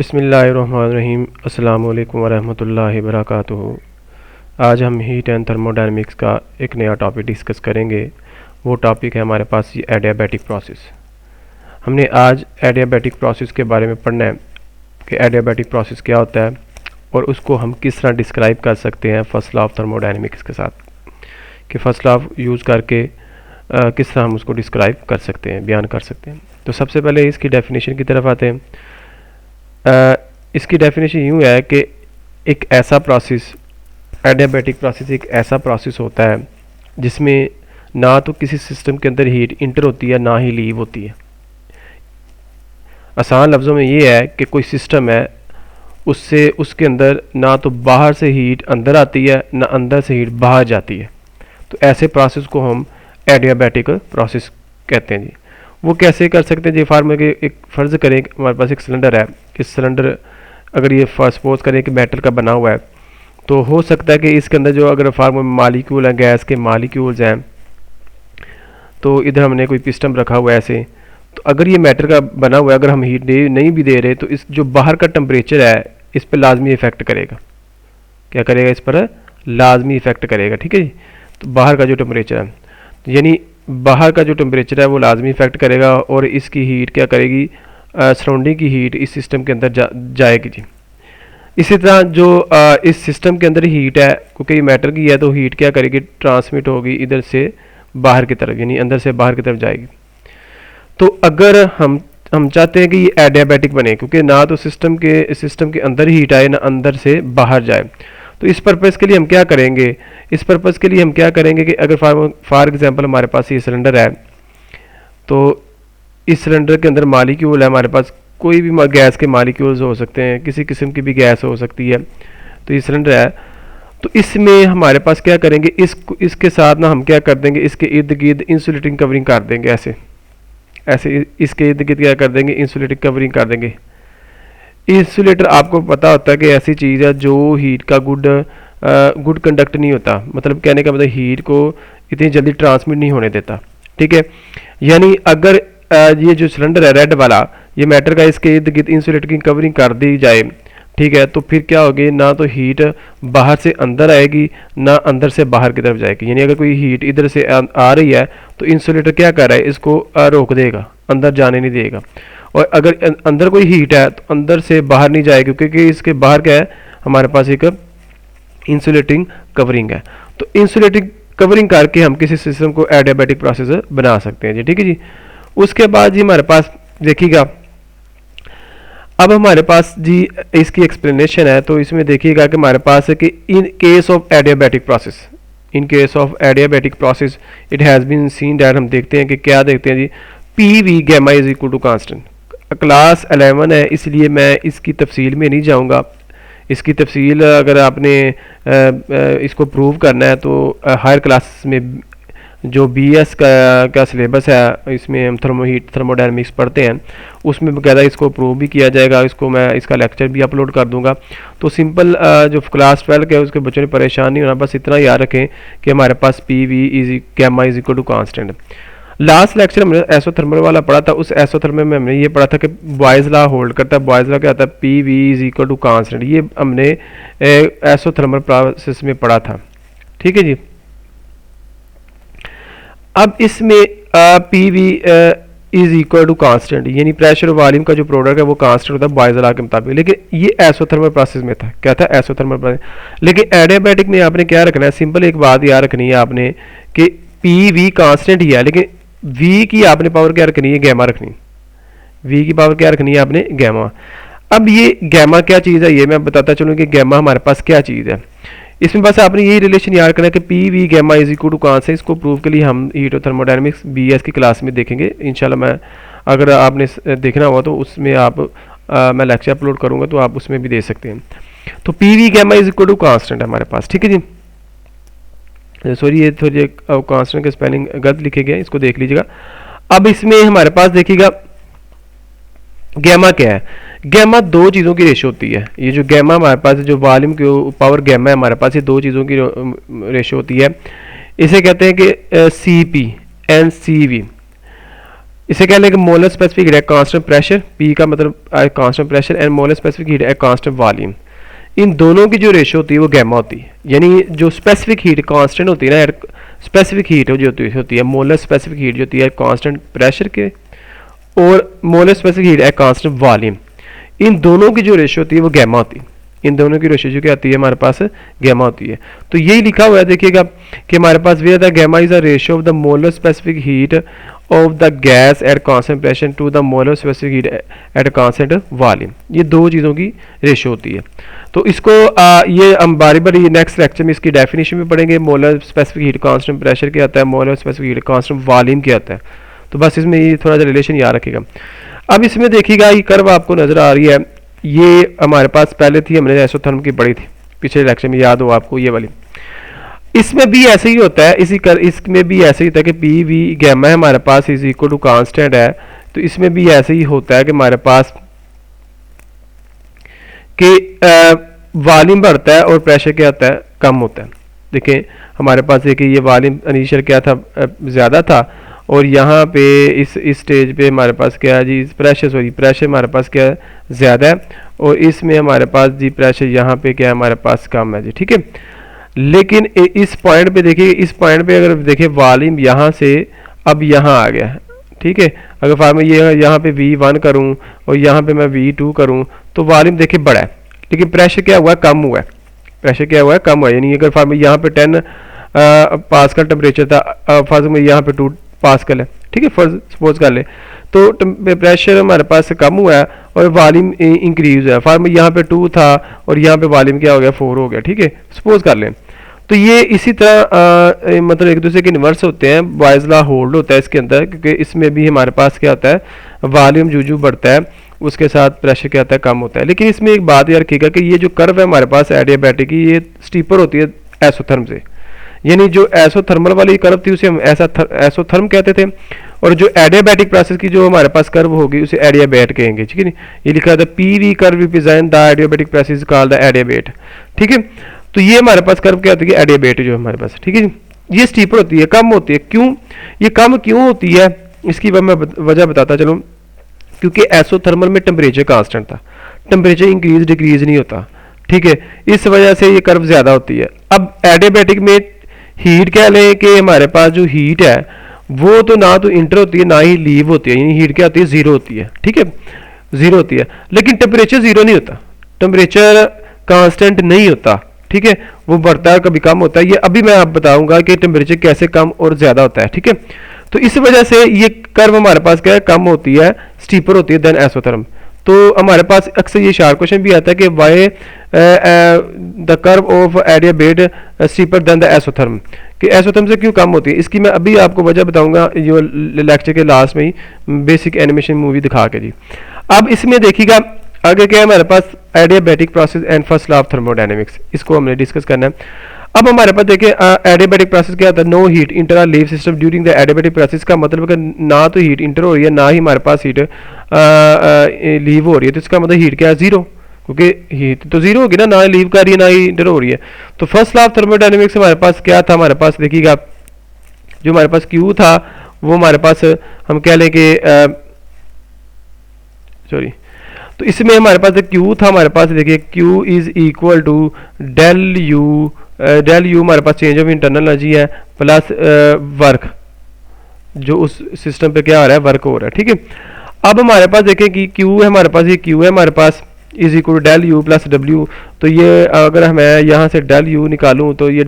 बिस्मिल्लाहिर्रहमानिर्रहीम। अस्सलाम वालेकुम वरहमतुल्लाहि वबरकातुहू। आज हम हीट एंड थर्मोडायनेमिक्स का एक नया टॉपिक डिस्कस करेंगे। वो टॉपिक है हमारे पास ये एडियाबैटिक प्रोसेस। हमने आज एडियाबैटिक प्रोसेस के बारे में पढ़ना है कि एडियाबैटिक प्रोसेस क्या होता है और उसको हम किस तरह डिस्क्राइब कर सकते हैं फर्स्ट लॉ ऑफ थर्मोडायनेमिक्स के साथ, कि फर्स्ट लॉ यूज़ करके किस तरह हम उसको डिस्क्राइब कर सकते हैं, बयान कर सकते हैं। तो सबसे पहले इसकी डेफिनेशन की तरफ आते हैं। इसकी डेफिनेशन यूँ है कि एक ऐसा प्रोसेस, एडियाबैटिक प्रोसेस एक ऐसा प्रोसेस होता है जिसमें ना तो किसी सिस्टम के अंदर हीट इंटर होती है ना ही लीव होती है। आसान लफ्ज़ों में ये है कि कोई सिस्टम है, उससे उसके अंदर ना तो बाहर से हीट अंदर आती है ना अंदर से हीट बाहर जाती है। तो ऐसे प्रोसेस को हम एडियाबैटिक प्रोसेस कहते हैं जी। वो कैसे कर सकते हैं जी? फार्मूले के एक फ़र्ज़ करें हमारे पास एक सिलेंडर है। इस सिलेंडर अगर ये सपोज करें कि मेटल का बना हुआ है, तो हो सकता है कि इसके अंदर जो अगर फार्मूले मालिक्यूल हैं, गैस के मालिक्यूल्स हैं, तो इधर हमने कोई पिस्टन रखा हुआ है ऐसे। तो अगर ये मेटल का बना हुआ है, अगर हम हीट नहीं भी दे रहे, तो इस जो बाहर का टेम्परेचर है इस पर लाजमी इफ़ेक्ट करेगा। क्या करेगा? इस पर लाजमी इफ़ेक्ट करेगा। ठीक है जी। तो बाहर का जो टेम्परेचर है, तो यानी बाहर का जो टेम्परेचर है वो लाजमी इफ़ेक्ट करेगा और इसकी हीट क्या करेगी? सराउंडिंग की हीट इस सिस्टम के अंदर जाएगी जी। इसी तरह जो इस सिस्टम के अंदर हीट है, क्योंकि ये मेटल की है, तो हीट क्या करेगी? ट्रांसमिट होगी इधर से बाहर की तरफ, यानी अंदर से बाहर की तरफ जाएगी। तो अगर हम चाहते हैं कि ये एडियाबैटिक बने, क्योंकि ना तो सिस्टम के अंदर हीट आए ना अंदर से बाहर जाए, तो इस पर्पज़ के लिए हम क्या करेंगे? इस पर्पज़ के लिए हम क्या करेंगे कि अगर फॉर एग्जांपल हमारे पास ये सिलेंडर है, तो इस सिलेंडर के अंदर मालिक्यूल है हमारे पास, कोई भी गैस के मालिक्यूल्स हो सकते हैं, किसी किस्म की भी गैस हो सकती है। तो ये सिलेंडर है, तो इसमें हमारे पास क्या करेंगे? इसके साथ ना हम क्या कर देंगे? इसके इर्द गिर्द इंसुलेटिंग कवरिंग कर देंगे। ऐसे ऐसे इसके इर्द गिर्द क्या कर देंगे? इंसुलेटिंग कवरिंग कर देंगे। इंसुलेटर आपको पता होता है कि ऐसी चीज़ है जो हीट का गुड कंडक्ट नहीं होता, मतलब कहने का मतलब हीट को इतनी जल्दी ट्रांसमिट नहीं होने देता। ठीक है, यानी अगर ये जो सिलेंडर है रेड वाला, ये मेटल का, इसके इर्द गिर्द इंसुलेटर की कवरिंग कर दी जाए, ठीक है, तो फिर क्या होगी? ना तो हीट बाहर से अंदर आएगी ना अंदर से बाहर की तरफ जाएगी। यानी अगर कोई हीट इधर से आ रही है तो इंसुलेटर क्या कर रहा है? इसको रोक देगा, अंदर जाने नहीं देगा। और अगर अंदर कोई हीट है तो अंदर से बाहर नहीं जाएगी, क्योंकि इसके बाहर क्या है? हमारे पास एक इंसुलेटिंग कवरिंग है। तो इंसुलेटिंग कवरिंग करके हम किसी सिस्टम को एडियाबैटिक प्रोसेस बना सकते हैं जी। ठीक है जी। उसके बाद जी हमारे पास देखिएगा, अब हमारे पास जी इसकी एक्सप्लेनेशन है। तो इसमें देखिएगा कि हमारे पास है कि in case of adiabatic process, in case of adiabatic process it has been seen that, हम देखते हैं कि क्या देखते हैं जी? P V gamma is equal to constant. Class 11 है, इसलिए मैं इसकी तफसील में नहीं जाऊंगा। इसकी तफसील अगर आपने इसको प्रूव करना है तो हायर क्लास में जो बीएस का सिलेबस है, इसमें हम थर्मोडायनेमिक्स पढ़ते हैं, उसमें बकायदा इसको प्रूव भी किया जाएगा। इसको मैं इसका लेक्चर भी अपलोड कर दूंगा। तो सिंपल जो क्लास 12 के उसके बच्चों ने परेशान नहीं होना, बस इतना याद रखें कि हमारे पास P V is gamma is equal to constant. Last lecture हमने एसोथर्मल वाला पढ़ा था। उस एसोथर्मल में हमने ये पढ़ा था कि बॉयज़ लॉ होल्ड करता है। बॉयज़ लॉ क्या होता है? P V is equal to constant. ये हमने एसोथर्मल प्रोसेस में पढ़ा था। ठीक है जी। अब इसमें P V is equal to constant, यानी प्रेशर और वॉल्यूम का जो प्रोडक्ट है वो कांस्टेंट होता है बॉयज़ लॉ के मुताबिक। लेकिन ये एसोथर्मल प्रोसेस में था। क्या था? एसोथर्मल प्रोसेस। लेकिन एडियाबैटिक में आपने क्या रखना है? सिंपल एक बात याद रखनी है आपने कि पी वी कांस्टेंट ही है, लेकिन वी की आपने पावर क्या रखनी है? गैमा रखनी। वी की पावर क्या रखनी है आपने? गैमा। अब ये गैमा क्या चीज़ है ये मैं बताता चलूँ कि गैमा हमारे पास क्या चीज़ है। इसमें बस आपने यही रिलेशन याद करना है कि P V gamma is equal to constant. इसको प्रूव के लिए हम हीट और थर्मोडायनेमिक्स बीएस की क्लास में देखेंगे इंशाल्लाह। मैं अगर आपने देखना हुआ तो उसमें आप मैं लेक्चर अपलोड करूँगा, तो आप उसमें भी दे सकते हैं। तो P V gamma is equal to constant है हमारे पास। ठीक है जी। सॉरी, ये थोड़ी कांस्टेंट के स्पेलिंग गलत लिखे गए, इसको देख लीजिएगा। अब इसमें हमारे पास देखिएगा गैमा क्या है? गैमा दो चीज़ों की रेशो होती है। ये जो गैमा हमारे पास जो वॉल्यूम की पावर गैमा है हमारे पास, ये दो चीज़ों की रेशो होती है। इसे कहते हैं कि C P and C V. इसे कह लेंगे molar specific heat at constant pressure, P का मतलब constant pressure, and molar specific heat at constant volume. इन दोनों की जो रेशो होती है वो गैमा होती है, यानी जो स्पेसिफिक हीट कांस्टेंट होती है ना, स्पेसिफिक हीट जो होती है मोलर स्पेसिफिक हीट जो होती है कांस्टेंट प्रेशर के, और molar specific heat at constant volume, इन दोनों की जो रेशो होती है वो गैमा होती है। इन दोनों की रेशो जो क्या आती है हमारे पास गैमा होती है। तो यही लिखा हुआ है देखिएगा कि हमारे पास वे the gamma is the ratio of the molar specific heat of the gas at constant pressure to the molar specific heat at constant volume. ये दो चीज़ों की रेशियो होती है। तो इसको ये हम बारी बारी नेक्स्ट लेक्चर में इसकी डेफिनेशन भी पढ़ेंगे। Molar specific heat constant pressure क्या आता है, molar specific heat constant volume क्या आता है। तो बस इसमें ये थोड़ा सा रिलेशन याद रखिएगा। अब इसमें देखिएगा ये कर्व आपको नजर आ रही है, ये हमारे पास पहले थी, हमने आइसोथर्म की पढ़ी थी पिछले लेक्चर में, याद हो आपको ये वाली। इसमें भी ऐसे ही होता है, इसमें भी ऐसे ही होता है कि पी वी गैमा है हमारे पास इज इक्वल टू कांस्टेंट है। तो इसमें भी ऐसे ही होता है कि हमारे पास कि वॉल्यूम बढ़ता है और प्रेशर क्या होता है, कम होता है। देखिए हमारे पास देखिए ये वॉल्यूम इनिशियल क्या था, ज़्यादा था, और यहाँ पे इस स्टेज पे हमारे पास क्या है जी, प्रेशर हमारे पास क्या है, ज़्यादा है, और इसमें हमारे पास जी प्रेशर यहाँ पे क्या है हमारे पास कम है जी, ठीक है। लेकिन इस पॉइंट पे देखिए, इस पॉइंट पे अगर देखिए वॉल्यूम यहाँ से अब यहाँ आ गया, ठीक है। अगर फार्मूला ये यहाँ पे V1 करूँ और यहाँ पे मैं V2 करूँ तो वॉल्यूम देखिए बड़ा है, लेकिन प्रेशर क्या हुआ है, कम हुआ है। प्रेशर क्या हुआ है, कम हुआ है। यानी अगर फार्मूला यहाँ पे 10 पास्कल टेम्परेचर था, फर्ज में यहाँ पे 2 पास्कल है, ठीक है, फर्ज सपोज कर ले, तो प्रेशर हमारे पास कम हुआ है और वॉल्यूम इंक्रीज हुआ है। फार्मूला यहाँ पे 2 था और यहाँ पे वॉल्यूम क्या हो गया, 4 हो गया, ठीक है, सपोज कर लें। तो ये इसी तरह मतलब एक दूसरे के इन्वर्स होते हैं, बॉयज लॉ होल्ड होता है इसके अंदर, क्योंकि इसमें भी हमारे पास क्या होता है, वॉल्यूम जो बढ़ता है उसके साथ प्रेशर क्या होता है, कम होता है। लेकिन इसमें एक बात याद रखिएगा कि ये जो कर्व है हमारे पास एडियाबैटिक की, ये स्टीपर होती है एसोथर्म से, यानी जो एसोथर्मल वाली कर्व थी उसे हम एसोथर्म कहते थे, और जो एडियाबैटिक प्रोसेस की जो हमारे पास कर्व होगी उसे एडियाबैट कहेंगे, ठीक है नी। ये लिखा था P V curve represent the adiabatic process called the adiabat, ठीक है। तो ये हमारे पास कर्व क्या होती है, एडियाबैट जो हमारे पास, ठीक है जी। ये स्टीपर होती है, कम होती है। क्यों ये कम क्यों होती है, इसकी मैं वजह बताता चलूँ। क्योंकि एसोथर्मल में टेम्परेचर कांस्टेंट था, टेम्परेचर इंक्रीज डिक्रीज नहीं होता, ठीक है, इस वजह से ये कर्व ज्यादा होती है। अब एडियाबैटिक में हीट कह लें कि हमारे पास जो हीट है वो तो ना तो इंटर होती है ना ही लीव होती है, यानी हीट क्या होती है, जीरो होती है, ठीक है, जीरो होती है। लेकिन टेम्परेचर जीरो नहीं होता, टेम्परेचर कांस्टेंट नहीं होता, ठीक है, वो बढ़ता है कभी कम होता है। ये अभी मैं आप बताऊंगा कि टेम्परेचर कैसे कम और ज्यादा होता है, ठीक है। तो इस वजह से ये कर्व हमारे पास क्या है, कम होती है, स्टीपर होती है देन एसोथर्म। तो हमारे पास अक्सर ये शार्प क्वेश्चन भी आता है कि why the curve of adiabat steeper than the isotherm, कि एसोथर्म से क्यों कम होती है। इसकी मैं अभी आपको वजह बताऊंगा जो लेक्चर के लास्ट में ही बेसिक एनिमेशन मूवी दिखा के जी। अब इसमें देखिएगा आगे क्या है हमारे पास, adiabatic process and first law of thermodynamics, इसको हमने डिस्कस करना है। अब हमारे पास देखिए एडियाबैटिक प्रोसेस क्या होता है, no heat enter or leave system during the adiabatic process, का मतलब कि ना तो हीट इंटर हो रही है ना ही हमारे पास हीट लीव हो रही है। तो इसका मतलब हीट क्या है, जीरो, क्योंकि हीट तो जीरो होगी ना, ना लीव कर रही है ना ही इंटर हो रही है। तो फर्स्ट लॉ ऑफ थर्मोडायनेमिक्स हमारे पास क्या था, हमारे पास देखिएगा जो हमारे पास क्यू था वो हमारे पास हम कह लें कि सॉरी, तो इसमें हमारे पास क्यू था, हमारे पास देखिए Q is equal to del U हमारे पास चेंज ऑफ इंटरनल एनर्जी है प्लस वर्क जो उस सिस्टम पे क्या हो रहा है, वर्क हो रहा है, ठीक है। अब हमारे पास देखें कि क्यू है हमारे पास, ये क्यू है हमारे पास is equal to del U plus W. तो ये अगर मैं यहाँ से डेल यू निकालूँ तो ये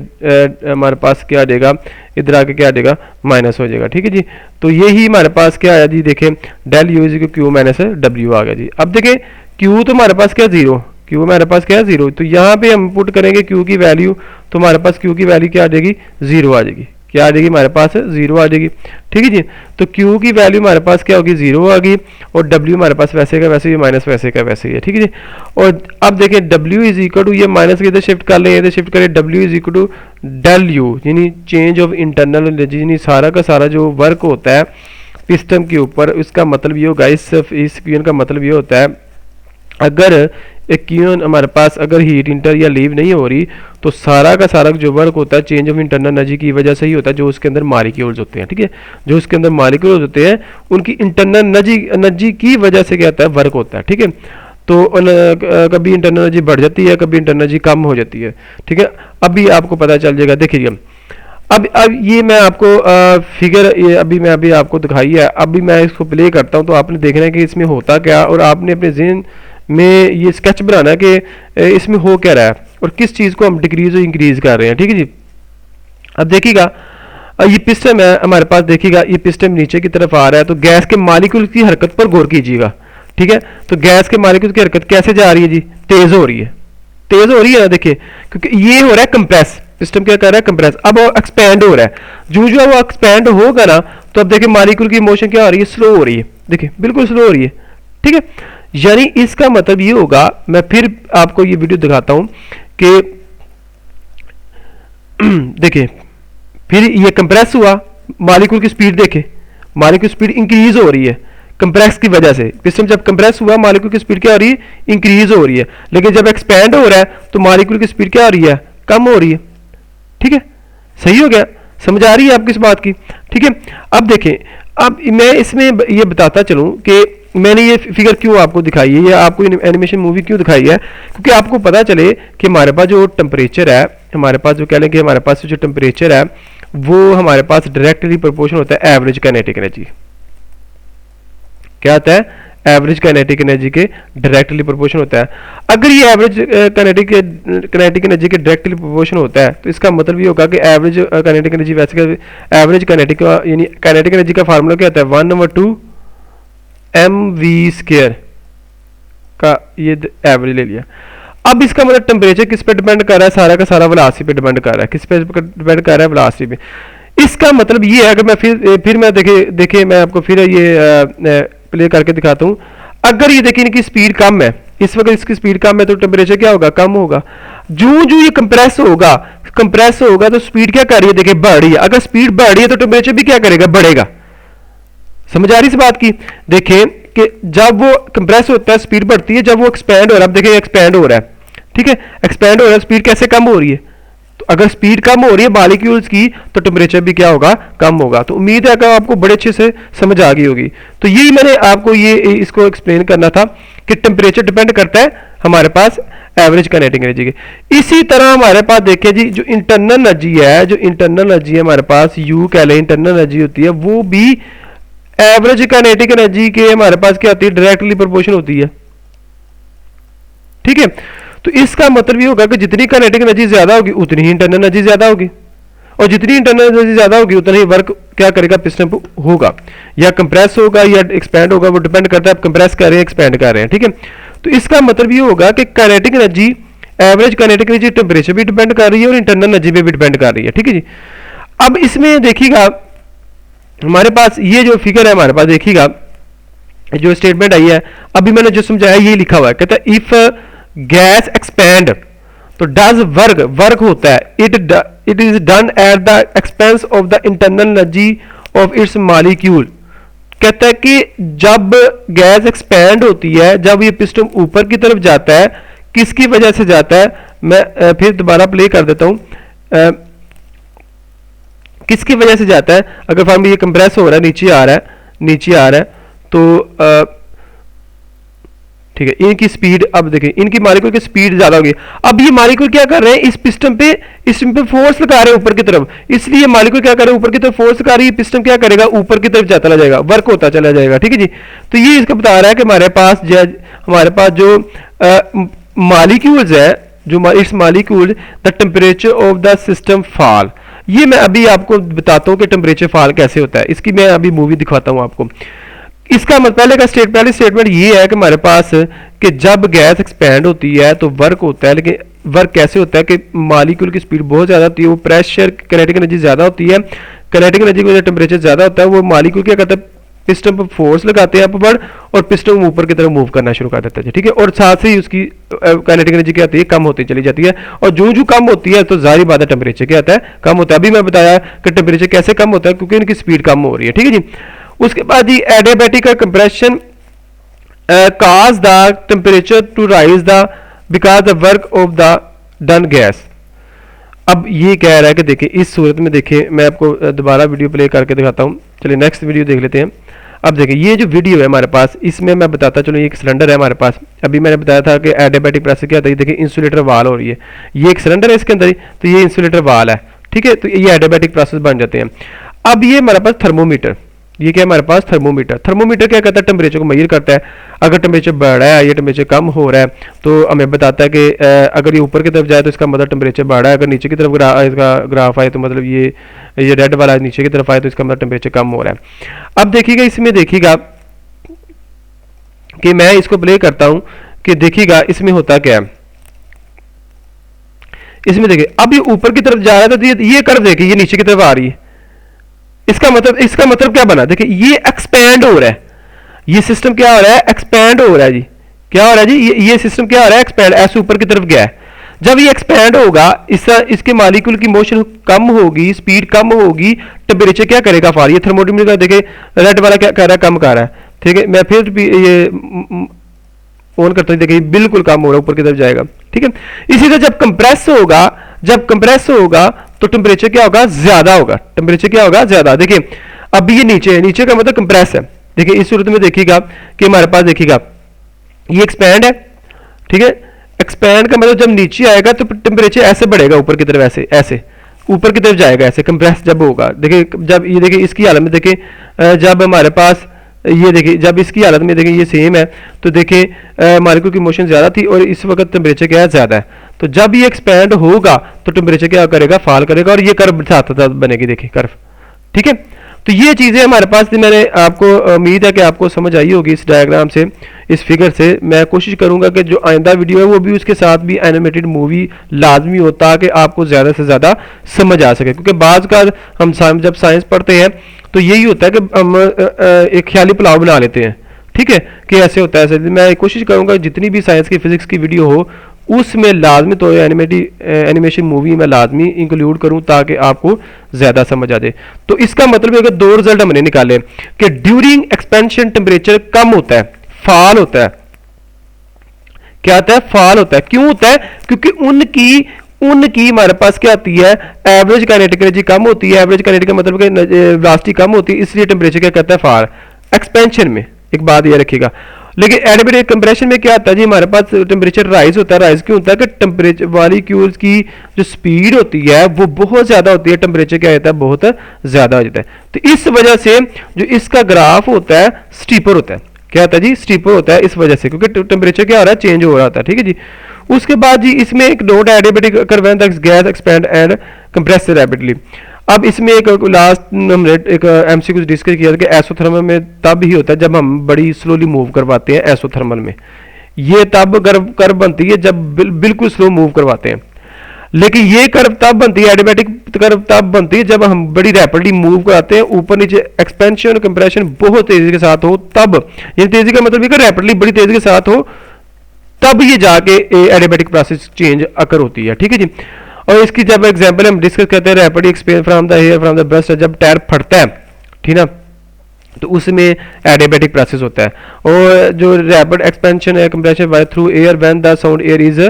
हमारे पास क्या आ जाएगा, इधर आके क्या आ जाएगा, माइनस हो जाएगा, ठीक है जी। तो यही हमारे पास क्या आया जी, देखें del U is equal Q minus W आ गया जी। अब देखें क्यू तो हमारे पास क्या जीरो, क्यू हमारे पास क्या है जीरो, तो यहाँ पे हम पुट करेंगे क्यू की वैल्यू, तो हमारे पास क्यू की वैल्यू क्या आ जाएगी, जीरो आ जाएगी, क्या आ जाएगी हमारे पास, जीरो आ जाएगी, ठीक है जी। तो क्यू की वैल्यू हमारे पास क्या होगी, जीरो आ गई, और डब्ल्यू हमारे पास वैसे का वैसे ही माइनस वैसे का वैसे ही है, ठीक है जी। और अब देखें डब्ल्यू इज इक्वल टू, ये माइनस के इधर शिफ्ट कर लें, इधर शिफ्ट करें, W is equal to del U, यानी चेंज ऑफ इंटरनल एनर्जी, यानी सारा का सारा जो वर्क होता है पिस्टन के ऊपर, उसका मतलब ये होगा, इस इक्वेशन का मतलब ये होता है अगर एक क्यों हमारे पास अगर हीट इंटर या लीव नहीं हो रही तो सारा का सारा जो वर्क होता है चेंज ऑफ इंटरनल एनर्जी की वजह से ही होता है, जो उसके अंदर मॉलिक्यूल्स होते हैं, ठीक है, जो उसके अंदर मॉलिक्यूल्स होते हैं उनकी इंटरनल एनर्जी की वजह से क्या होता है, वर्क होता है, ठीक है। तो कभी इंटरनल एनर्जी बढ़ जाती है, कभी इंटरनल एनर्जी कम हो जाती है, ठीक है। अभी आपको पता चल जाएगा, देखिए अब ये मैं आपको फिगर ये अभी आपको दिखाई है, अभी मैं इसको प्ले करता हूँ तो आपने देखना है कि इसमें होता क्या, और आपने अपने ज़हन में ये स्केच बनाना है कि इसमें हो क्या रहा है और किस चीज़ को हम डिक्रीज और इंक्रीज कर रहे हैं, ठीक है जी। अब देखिएगा ये पिस्टन है हमारे पास, देखिएगा ये पिस्टन नीचे की तरफ आ रहा है, तो गैस के मॉलिक्यूल की हरकत पर गौर कीजिएगा, ठीक है। तो गैस के मॉलिक्यूल की हरकत कैसे जा रही है जी, तेज हो रही है, तेज हो रही है ना, देखिए क्योंकि ये हो रहा है कंप्रेस, सिस्टम क्या कर रहा है, कंप्रेस, अब वो एक्सपैंड हो रहा है, जो जो वो एक्सपैंड होगा ना तो अब देखिए मॉलिक्यूल की मोशन क्या हो रही है, स्लो हो रही है, देखिए बिल्कुल स्लो हो रही है, ठीक है। यानी इसका मतलब ये होगा, मैं फिर आपको ये वीडियो दिखाता हूं कि देखिए फिर ये कंप्रेस हुआ, मॉलिक्यूल की स्पीड देखे, मॉलिक्यूल स्पीड इंक्रीज हो रही है कंप्रेस की वजह से, पिस्टन जब कंप्रेस हुआ मॉलिक्यूल की स्पीड क्या हो रही है, इंक्रीज हो रही है, लेकिन जब एक्सपैंड हो रहा है तो मॉलिक्यूल की स्पीड क्या हो रही है, कम हो रही है, ठीक है। सही हो गया, समझ आ रही है आपकी इस बात की, ठीक है। अब देखें, अब मैं इसमें ये बताता चलूं कि मैंने ये फिगर क्यों आपको दिखाई है या आपको एनिमेशन मूवी क्यों दिखाई है, क्योंकि आपको पता चले कि हमारे पास जो टेम्परेचर है, हमारे पास जो कह लें कि हमारे पास जो टेम्परेचर है वो हमारे पास डायरेक्टली प्रोपोर्शनल होता है एवरेज काइनेटिक एनर्जी, क्या होता है, एवरेज काइनेटिक एनर्जी के डायरेक्टली प्रोपोर्शन होता है। अगर ये एवरेज काइनेटिक एनर्जी के डायरेक्टली प्रोपोर्शन होता है तो इसका मतलब ये होगा कि एवरेज काइनेटिक एनर्जी, वैसे एवरेज काइनेटिक यानी काइनेटिक एनर्जी का फार्मूला क्या होता है, 1/2 mv² का ये एवरेज ले लिया। अब इसका मतलब टेम्परेचर किस पे डिपेंड कर रहा है, सारा का सारा वेलोसिटी पे डिपेंड कर रहा है, किस पे डिपेंड कर रहा है, वेलोसिटी पे। इसका मतलब ये है, अगर मैं फिर मैं देखिए मैं आपको फिर ये प्ले करके दिखाता हूं। अगर ये देखिए इनकी स्पीड कम है, इस वक्त इसकी स्पीड कम है तो टेम्परेचर क्या होगा, कम होगा। जो जो ये कंप्रेस होगा तो स्पीड क्या कर रही है, देखिए बढ़ रही है। अगर स्पीड बढ़ रही है तो टेम्परेचर भी क्या करेगा, बढ़ेगा। समझ आ रही इस बात की, देखें कि जब वो कंप्रेस होता है स्पीड बढ़ती है, जब वो एक्सपैंड हो रहा है, अब देखिए एक्सपैंड हो रहा है, ठीक है, एक्सपैंड हो रहा है, स्पीड कैसे कम हो रही है, तो अगर स्पीड कम हो रही है मॉलिक्यूल्स की तो टेम्परेचर भी क्या होगा, कम होगा। तो उम्मीद है कि आपको बड़े अच्छे से समझ आ गई होगी। तो यही मैंने आपको ये इसको एक्सप्लेन करना था कि टेम्परेचर डिपेंड करता है हमारे पास एवरेज काइनेटिक एनर्जी के। इसी तरह हमारे पास देखिए जी, जो इंटरनल एनर्जी है, जो इंटरनल एनर्जी है हमारे पास, यू कह लें इंटरनल एनर्जी होती है, वो भी एवरेज काइनेटिक एनर्जी के हमारे पास क्या होती है, डायरेक्टली प्रोपोर्शनल होती है, ठीक है। तो इसका मतलब ये होगा कि जितनी काइनेटिक एनर्जी ज्यादा होगी उतनी ही इंटरनल एनर्जी ज्यादा होगी, और जितनी इंटरनल एनर्जी ज्यादा होगी उतना ही वर्क क्या करेगा, पिस्टन पे होगा, या कंप्रेस होगा या एक्सपैंड होगा, वो डिपेंड करता है आप कंप्रेस कर रहे हैं एक्सपैंड कर रहे हैं, ठीक है। तो इसका मतलब ये होगा कि kinetic energy, average kinetic energy temperature भी डिपेंड कर रही है और इंटरनल एनर्जी पे भी डिपेंड कर रही है, ठीक है जी। अब इसमें देखिएगा हमारे पास ये जो फिगर है, हमारे पास देखिएगा जो स्टेटमेंट आई है, अभी मैंने जो समझाया ये लिखा हुआ है, कहता है इफ गैस एक्सपैंड तो डज वर्क होता है, it is done at the expense of the internal energy of its molecule. कहता है कि जब गैस एक्सपैंड होती है, जब ये पिस्टन ऊपर की तरफ जाता है, किसकी वजह से जाता है, मैं फिर दोबारा प्ले कर देता हूं, किसकी वजह से जाता है। अगर फॉर्म ये कंप्रेस हो रहा है, नीचे आ रहा है तो ठीक है, इनकी स्पीड, अब देखिए इनकी मॉलिक्यूल की स्पीड ज्यादा होगी। अब ये मॉलिक्यूल क्या कर रहे हैं, इस पिस्टन पे फोर्स लगा रहे हैं ऊपर की तरफ, इसलिए मॉलिक्यूल क्या कर रहे हैं, ऊपर की तरफ फोर्स लगा रही है, पिस्टन क्या करेगा, ऊपर की तरफ जाता जाएगा, वर्क होता चला जाएगा, ठीक है जी। तो ये इसका बता रहा है कि हमारे पास जो मॉलिक्यूल्स है, जो इस molecule the temperature of the system fall. ये मैं अभी आपको बताता हूं कि टेम्परेचर फॉल कैसे होता है, इसकी मैं अभी मूवी दिखाता हूं आपको। इसका पहली स्टेटमेंट ये है कि हमारे पास कि जब गैस एक्सपैंड होती है तो वर्क होता है, लेकिन वर्क कैसे होता है कि मॉलिक्यूल की स्पीड बहुत ज्यादा होती है, वो प्रेशर काइनेटिक एनर्जी ज्यादा होती है, काइनेटिक एनर्जी की वजह से टेम्परेचर ज्यादा होता है, वो मॉलिक्यूल क्या करता है, पिस्टन पर फोर्स लगाते हैं अपवर्ड और पिस्टन ऊपर की तरफ मूव करना शुरू कर देता है, ठीक है। और साथ ही उसकी काइनेटिक एनर्जी क्या होती है, कम होती चली जाती है, और जो जो कम होती है तो जाहिर बात है टेम्परेचर क्या होता है, कम होता है। अभी मैं बताया कि टेम्परेचर कैसे कम होता है, क्योंकि इनकी स्पीड कम हो रही है, ठीक है जी। उसके बाद जी एडियाबैटिक का compression, cause the temperature to rise the because the work of the done gas। अब ये कह रहा है कि देखिए इस सूरत में, देखिए मैं आपको दोबारा वीडियो प्ले करके दिखाता हूँ। चलिए नेक्स्ट वीडियो देख लेते हैं। अब देखिए ये जो वीडियो है हमारे पास, इसमें मैं बताता चलो, ये एक सिलेंडर है हमारे पास। अभी मैंने बताया था कि एडियाबैटिक प्रेस क्या होता है। देखिए इंसुलेटर वाल हो रही है, ये एक सिलेंडर है इसके अंदर ही, तो ये इंसुलेटर वाल है, ठीक है। तो ये एडियाबैटिक प्रोसेस बन जाते हैं। अब ये हमारे पास थर्मोमीटर, ये क्या हमारे पास थर्मोमीटर। थर्मोमीटर क्या करता है, टेम्परेचर को मेजर करता है। अगर टेम्परेचर बढ़ रहा है या टेम्परेचर कम हो रहा है तो हमें बताता है कि अगर ये ऊपर की तरफ जाए तो इसका मतलब टेम्परेचर बढ़ रहा है, अगर नीचे की तरफ इसका ग्राफ आए तो मतलब ये रेड वाला नीचे की तरफ आए तो इसका मतलब टेम्परेचर कम हो रहा है। अब देखिएगा इसमें, देखिएगा कि मैं इसको प्ले करता हूं कि देखिएगा इसमें होता क्या है। इसमें देखिए अब ये ऊपर की तरफ जा रहा है तो ये कर्व देखिए ये नीचे की तरफ आ रही है। इसका मतलब क्या बना, देखिए ये एक्सपैंड हो रहा है, ये सिस्टम क्या हो रहा है, एक्सपैंड हो रहा है जी। क्या हो रहा है जी, ये सिस्टम क्या हो रहा है, एक्सपैंड, ऐसे ऊपर की तरफ गया है। जब ये एक्सपैंड होगा, इसके मॉलिक्यूल की मोशन कम होगी, स्पीड कम होगी, टेम्परेचर क्या करेगा फॉल। ये थर्मोमीटर देखिए रेड वाला क्या कर रहा है, कम कर रहा है, ठीक है। मैं फिर भी ये ऑन करता हूं, देखिए बिल्कुल कम हो रहा है, ऊपर की तरफ जाएगा, ठीक है। इसी तरह जब कंप्रेस होगा तो टेम्परेचर क्या होगा, ज्यादा होगा, टेम्परेचर क्या होगा, ज्यादा। देखिए अब ये नीचे है, नीचे का मतलब कंप्रेस है। देखिए इस सूरत में देखिएगा कि हमारे पास देखिएगा ये एक्सपैंड है, ठीक है। एक्सपैंड का मतलब जब नीचे आएगा तो टेम्परेचर ऐसे बढ़ेगा ऊपर की तरफ, ऐसे ऊपर की तरफ जाएगा, ऐसे कंप्रेस जब होगा। देखिए जब ये देखिए इसकी हालत में देखिए जब हमारे पास ये देखिए जब इसकी हालत में देखिए ये सेम है तो देखिए मॉलिक्यूल की मोशन ज़्यादा थी और इस वक्त टेम्परेचर क्या है, ज़्यादा है। तो जब ये एक्सपैंड होगा तो टेम्परेचर क्या करेगा, फॉल करेगा, और ये कर्व साथ साथ बनेगी, देखिए कर्व, ठीक है। तो ये चीज़ें हमारे पास थी। मैंने आपको उम्मीद है कि आपको समझ आई होगी इस डायग्राम से, इस फिगर से। मैं कोशिश करूंगा कि जो आइंदा वीडियो है वो भी उसके साथ भी एनिमेटेड मूवी लाजमी हो ताकि आपको ज़्यादा से ज़्यादा समझ आ सके। क्योंकि बाज़ का हम जब साइंस पढ़ते हैं तो यही होता है कि हम एक ख्याली पुलाव बना लेते हैं, ठीक है, कि ऐसे होता है ऐसे। मैं कोशिश करूंगा जितनी भी साइंस की फिजिक्स की वीडियो हो उसमें लाजमी तो एनिमेशन मूवी में लाजमी इंक्लूड करूं ताकि आपको ज़्यादा समझ आ जाए। तो इसका मतलब अगर दो रिजल्ट हमने निकाले कि ड्यूरिंग एक्सपेंशन टेम्परेचर कम होता है, फॉल होता है। क्या होता है, फॉल होता है। क्यों होता है, क्योंकि उनकी हमारे पास क्या आती है, एवरेज काइनेटिक एनर्जी कम होती है। एवरेज काइनेटिक का मतलब वेलोसिटी कम होती है, इसलिए टेम्परेचर क्या कहता है, फॉल। एक्सपेंशन में एक बात ये रखिएगा। लेकिन एडियाबैटिक कंप्रेशन में क्या होता है जी, हमारे पास टेम्परेचर राइज होता है। राइज क्यों होता है कि टेम्परेचर मॉलिक्यूल्स की जो स्पीड होती है वो बहुत ज्यादा होती है, टेम्परेचर क्या होता है, बहुत ज्यादा हो जाता है। तो इस वजह से जो इसका ग्राफ होता है स्टीपर होता है। क्या होता है जी, स्टीपर होता है इस वजह से, क्योंकि टेम्परेचर क्या हो रहा है, चेंज हो रहा होता है, ठीक है जी। उसके बाद जी इसमें एक note adiabatic curve when the gas expand and compress rapidly. अब इसमें एक लास्ट हमने एक एमसीक्यू डिस्कस किया था कि एसोथर्मल में तब ही होता है जब हम बड़ी स्लोली मूव करवाते हैं। एसोथर्मल में ये तब कर्व बनती है जब बिल्कुल स्लो मूव करवाते हैं। लेकिन ये कर्व तब बनती है, एडियाबैटिक कर्व तब बनती है जब हम बड़ी रैपिडली मूव कराते हैं, ऊपर नीचे एक्सपेंशन कंप्रेशन बहुत तेजी के साथ हो तब। ये तेजी का मतलब ये रैपिडली बड़ी तेजी के साथ हो तब ये जाके एडियाबैटिक प्रोसेस चेंज अकर होती है, ठीक है जी। और इसकी जब एग्जांपल हम डिस्कस करते हैं, rapid expansion from the air from the burst, जब टायर फटता है, ठीक ना, तो उसमें एडियाबैटिक प्रोसेस होता है। और जो रैपिड एक्सपेंशन है compression through air when the sound air is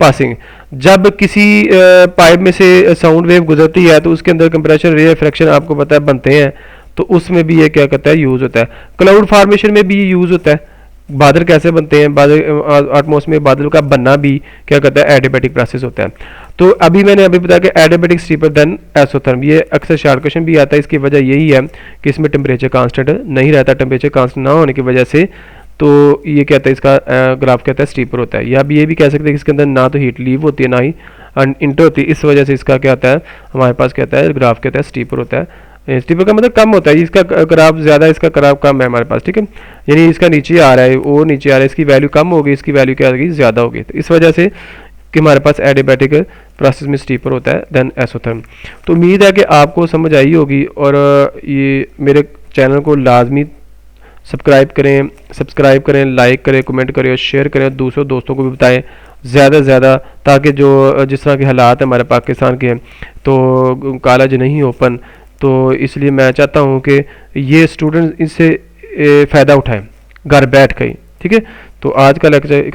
passing, जब किसी पाइप में से साउंड वेव गुजरती है तो उसके अंदर कंप्रेशन रेयर फ्रैक्शन आपको पता है बनते हैं, तो उसमें भी ये क्या करता है, यूज होता है। क्लाउड फॉर्मेशन में भी यूज होता है। बादल कैसे बनते हैं, बादल एटमॉस्फेयर में बादल का बनना भी क्या करता है, एडियाबैटिक प्रोसेस होता है। तो मैंने अभी बताया कि एडियाबैटिक स्टीपर देन एसोथर्म, ये अक्सर शॉर्ट क्वेश्चन भी आता है। इसकी वजह यही है कि इसमें टेम्परेचर कांस्टेंट नहीं रहता। टेम्परेचर कांस्टेंट ना होने की वजह से तो ये कहता है इसका ग्राफ कहता है स्टीपर होता है। या अब ये भी कह सकते हैं कि इसके अंदर ना तो हीट लीव होती है ना ही इंटर होती है, इस वजह से इसका क्या आता है, हमारे पास कहता है ग्राफ कहता है स्टीपर होता है। स्टीपर का मतलब कम होता है, इसका ग्राफ ज़्यादा, इसका ग्राफ कम है हमारे पास, ठीक है। यानी इसका नीचे आ रहा है, वो नीचे आ रहा है, इसकी वैल्यू कम होगी, इसकी वैल्यू क्या होगी, ज़्यादा होगी। तो इस वजह से कि हमारे पास एडियाबैटिक प्रोसेस में स्टीपर होता है देन एसोथर्म। तो उम्मीद है कि आपको समझ आई होगी। और ये मेरे चैनल को लाजमी सब्सक्राइब करें, लाइक करें, कमेंट करें और शेयर करें, और दूसरों दोस्तों को भी बताएं ज़्यादा से ज़्यादा, ताकि जो जिस तरह के हालात हैं हमारे पाकिस्तान के, तो कॉलेज नहीं ओपन, तो इसलिए मैं चाहता हूँ कि ये स्टूडेंट्स इससे फ़ायदा उठाएं घर बैठ कर ही, ठीक है, तो आज का लेक्चर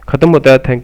ख़त्म होता है। Thank you.